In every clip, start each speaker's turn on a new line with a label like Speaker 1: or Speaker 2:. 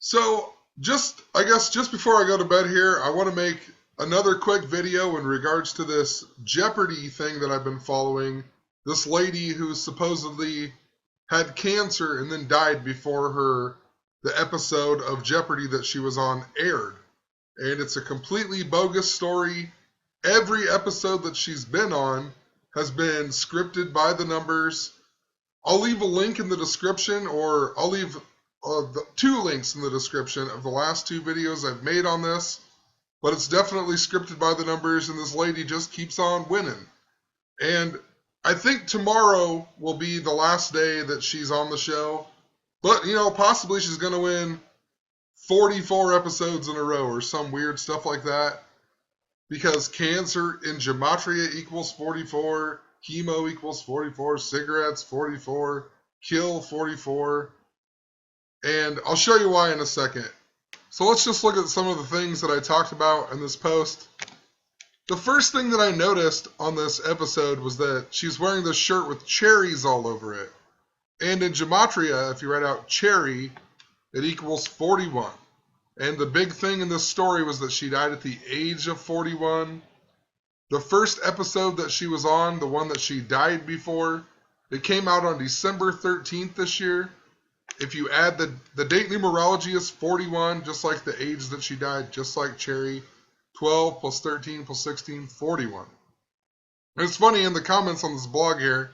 Speaker 1: So, I guess just before I go to bed here, I want to make another quick video in regards to this Jeopardy thing that I've been following. This lady who supposedly had cancer and then died before the episode of Jeopardy that she was on aired. And it's a completely bogus story. Every episode that she's been on has been scripted by the numbers. I'll leave a link in the description, or I'll leave two links in the description of the last two videos I've made on this. But it's definitely scripted by the numbers, and this lady just keeps on winning. And I think tomorrow will be the last day that she's on the show. But, possibly she's going to win 44 episodes in a row or some weird stuff like that. Because cancer in gematria equals 44, chemo equals 44, cigarettes 44, kill 44. And I'll show you why in a second. So let's just look at some of the things that I talked about in this post. The first thing that I noticed on this episode was that she's wearing this shirt with cherries all over it. And in gematria, if you write out cherry, it equals 41. And the big thing in this story was that she died at the age of 41. The first episode that she was on, the one that she died before, it came out on December 13th this year. If you add the date numerology is 41, just like the age that she died, just like Cherry. 12 plus 13 plus 16, 41. And it's funny, in the comments on this blog here,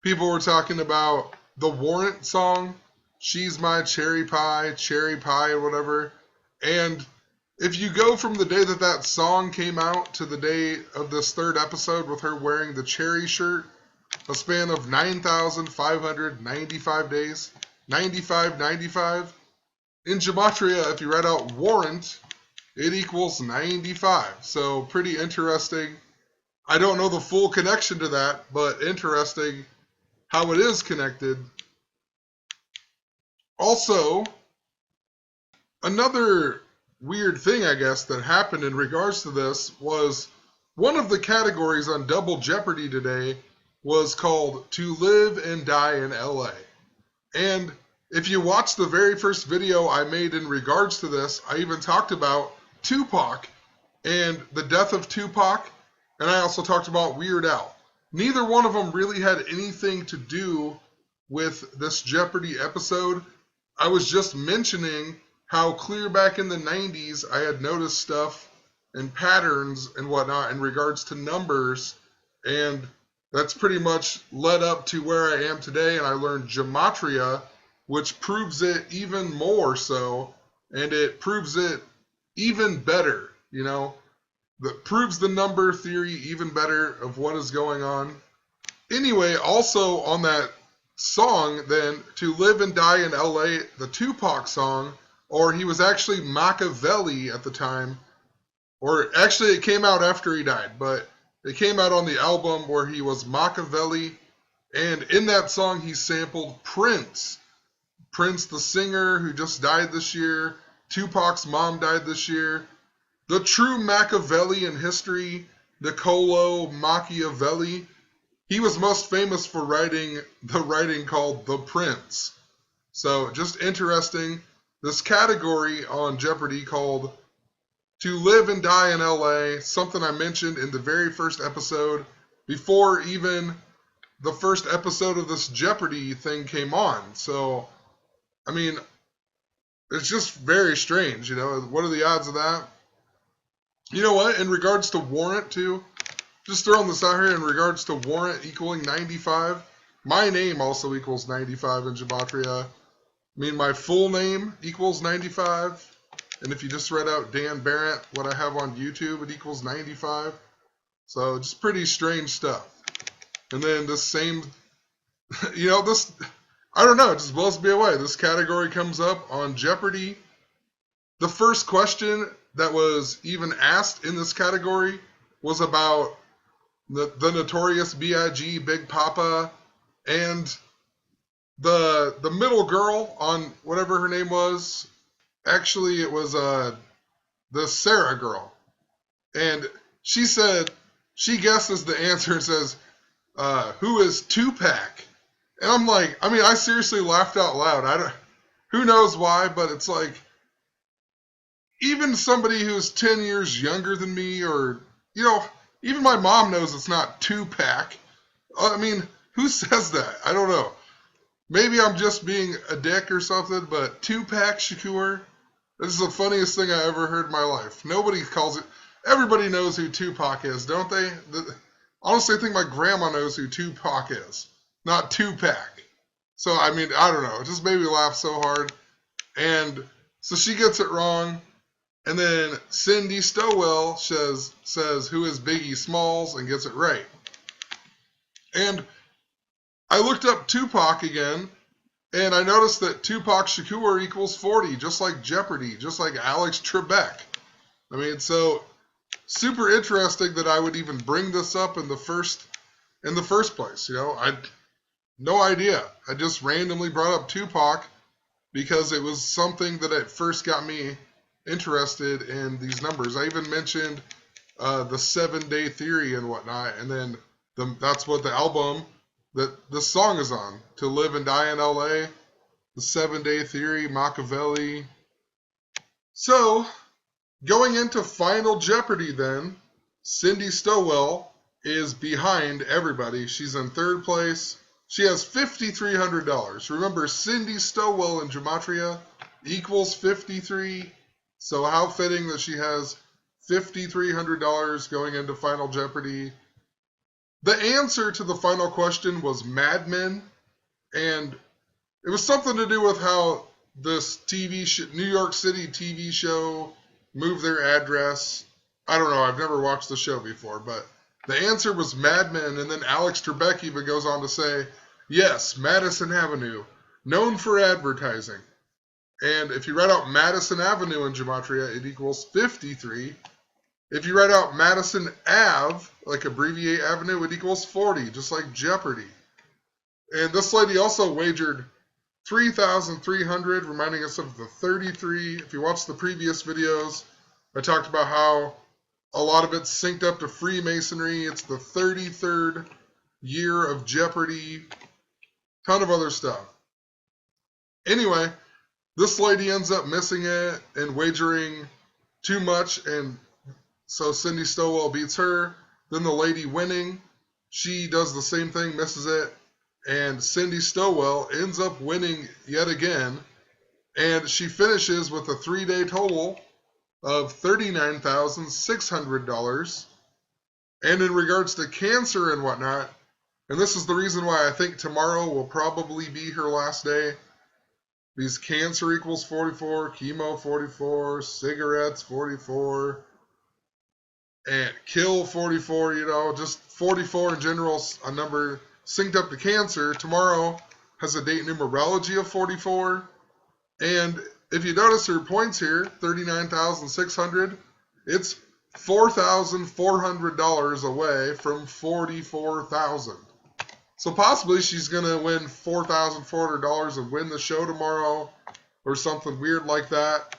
Speaker 1: people were talking about the Warrant song, She's My Cherry Pie, or whatever. And if you go from the day that song came out to the day of this third episode with her wearing the cherry shirt, a span of 9,595 days, 95. In gematria, if you write out warrant, it equals 95. So pretty interesting. I don't know the full connection to that, but interesting how it is connected. Also, another weird thing, I guess, that happened in regards to this was one of the categories on Double Jeopardy today was called To Live and Die in LA. And if you watch the very first video I made in regards to this, I even talked about Tupac and the death of Tupac, and I also talked about Weird Al. Neither one of them really had anything to do with this Jeopardy episode. I was just mentioning how clear back in the 90s I had noticed stuff and patterns and whatnot in regards to numbers, and that's pretty much led up to where I am today, and I learned gematria, which proves it even more so, and it proves it even better, that proves the number theory even better of what is going on. Anyway, also on that song then, To Live and Die in LA, the Tupac song, or he was actually Machiavelli at the time, or actually it came out after he died, but it came out on the album where he was Machiavelli, and in that song he sampled Prince, the singer who just died this year. Tupac's mom died this year. The true Machiavelli in history, Niccolo Machiavelli, he was most famous for writing the writing called The Prince. So just interesting. This category on Jeopardy called To Live and Die in LA, something I mentioned in the very first episode before even the first episode of this Jeopardy thing came on. So, I mean, it's just very strange, What are the odds of that? You know what? In regards to Warrant, too, just throwing this out here, in regards to Warrant equaling 95, my name also equals 95 in gematria. I mean, my full name equals 95. And if you just read out Dan Barrett, what I have on YouTube, it equals 95. So just pretty strange stuff. And then this same, this, I don't know, it just blows me away. This category comes up on Jeopardy. The first question that was even asked in this category was about the Notorious B.I.G., Big Papa, and the middle girl on whatever her name was. Actually, it was the Sarah girl. And she said, she guesses the answer and says, who is Tupac? And I'm like, I seriously laughed out loud. Who knows why, but it's like, even somebody who's 10 years younger than me, or, you know, even my mom knows it's not Tupac. I mean, who says that? I don't know. Maybe I'm just being a dick or something, but Tupac Shakur, this is the funniest thing I ever heard in my life. Nobody calls it. Everybody knows who Tupac is, don't they? Honestly, I think my grandma knows who Tupac is, not Tupac. So, I mean, I don't know. It just made me laugh so hard. And so she gets it wrong. And then Cindy Stowell says who is Biggie Smalls and gets it right. And I looked up Tupac again, and I noticed that Tupac Shakur equals 40, just like Jeopardy, just like Alex Trebek. I mean, so super interesting that I would even bring this up in the first place. You know, I no idea. I just randomly brought up Tupac because it was something that at first got me interested in these numbers. I even mentioned the 7-day theory and whatnot, and then that's what the album that this song is on, To Live and Die in LA, the 7-day theory, Machiavelli. So, going into Final Jeopardy then, Cindy Stowell is behind everybody. She's in third place. She has $5,300. Remember, Cindy Stowell in Gematria equals 53. So how fitting that she has $5,300 going into Final Jeopardy. The answer to the final question was Mad Men, and it was something to do with how this New York City TV show moved their address. I don't know, I've never watched the show before, but the answer was Mad Men, and then Alex Trebek even goes on to say, yes, Madison Avenue, known for advertising. And if you write out Madison Avenue in Gematria, it equals 53. If you write out Madison Ave, like abbreviate Avenue, it equals 40, just like Jeopardy. And this lady also wagered $3,300, reminding us of the 33. If you watch the previous videos, I talked about how a lot of it's synced up to Freemasonry. It's the 33rd year of Jeopardy. Ton of other stuff. Anyway, this lady ends up missing it and wagering too much, and so Cindy Stowell beats her. Then the lady winning, she does the same thing, misses it, and Cindy Stowell ends up winning yet again, and she finishes with a 3-day total of $39,600. And in regards to cancer and whatnot, and this is the reason why I think tomorrow will probably be her last day, because cancer equals 44, chemo 44, cigarettes 44, and kill 44, you know, just 44 in general, a number synced up to cancer. Tomorrow has a date numerology of 44. And if you notice her points here, 39,600, it's $4,400 away from 44,000. So possibly she's going to win $4,400 and win the show tomorrow or something weird like that.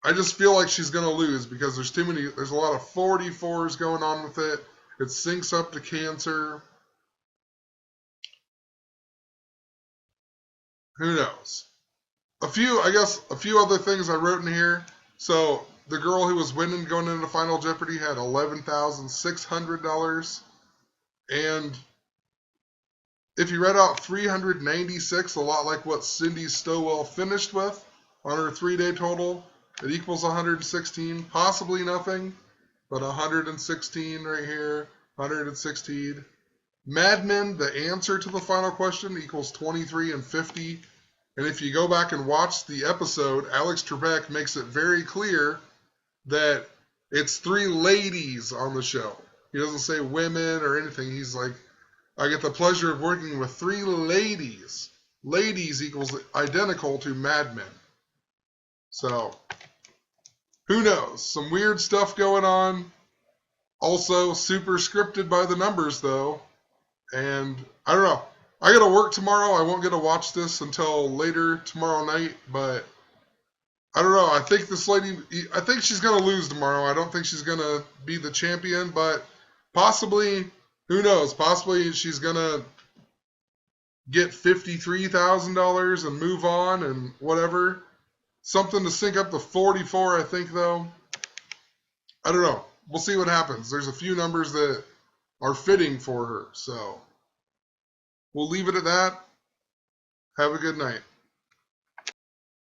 Speaker 1: I just feel like she's going to lose because there's a lot of 44s going on with it. It syncs up to cancer. Who knows? A few other things I wrote in here. So the girl who was winning going into Final Jeopardy had $11,600. And if you read out 396, a lot like what Cindy Stowell finished with on her 3-day total, it equals 116, possibly nothing, but 116 right here, 116. Mad Men, the answer to the final question, equals 23 and 50. And if you go back and watch the episode, Alex Trebek makes it very clear that it's 3 ladies on the show. He doesn't say women or anything. He's like, I get the pleasure of working with 3 ladies. Ladies equals identical to Mad Men. So, who knows? Some weird stuff going on. Also, super scripted by the numbers, though. And, I don't know. I gotta work tomorrow. I won't get to watch this until later tomorrow night, but I don't know. I think she's gonna lose tomorrow. I don't think she's gonna be the champion, but possibly, who knows? Possibly she's gonna get $53,000 and move on and whatever. Something to sync up to 44, I think, though. I don't know. We'll see what happens. There's a few numbers that are fitting for her. So we'll leave it at that. Have a good night.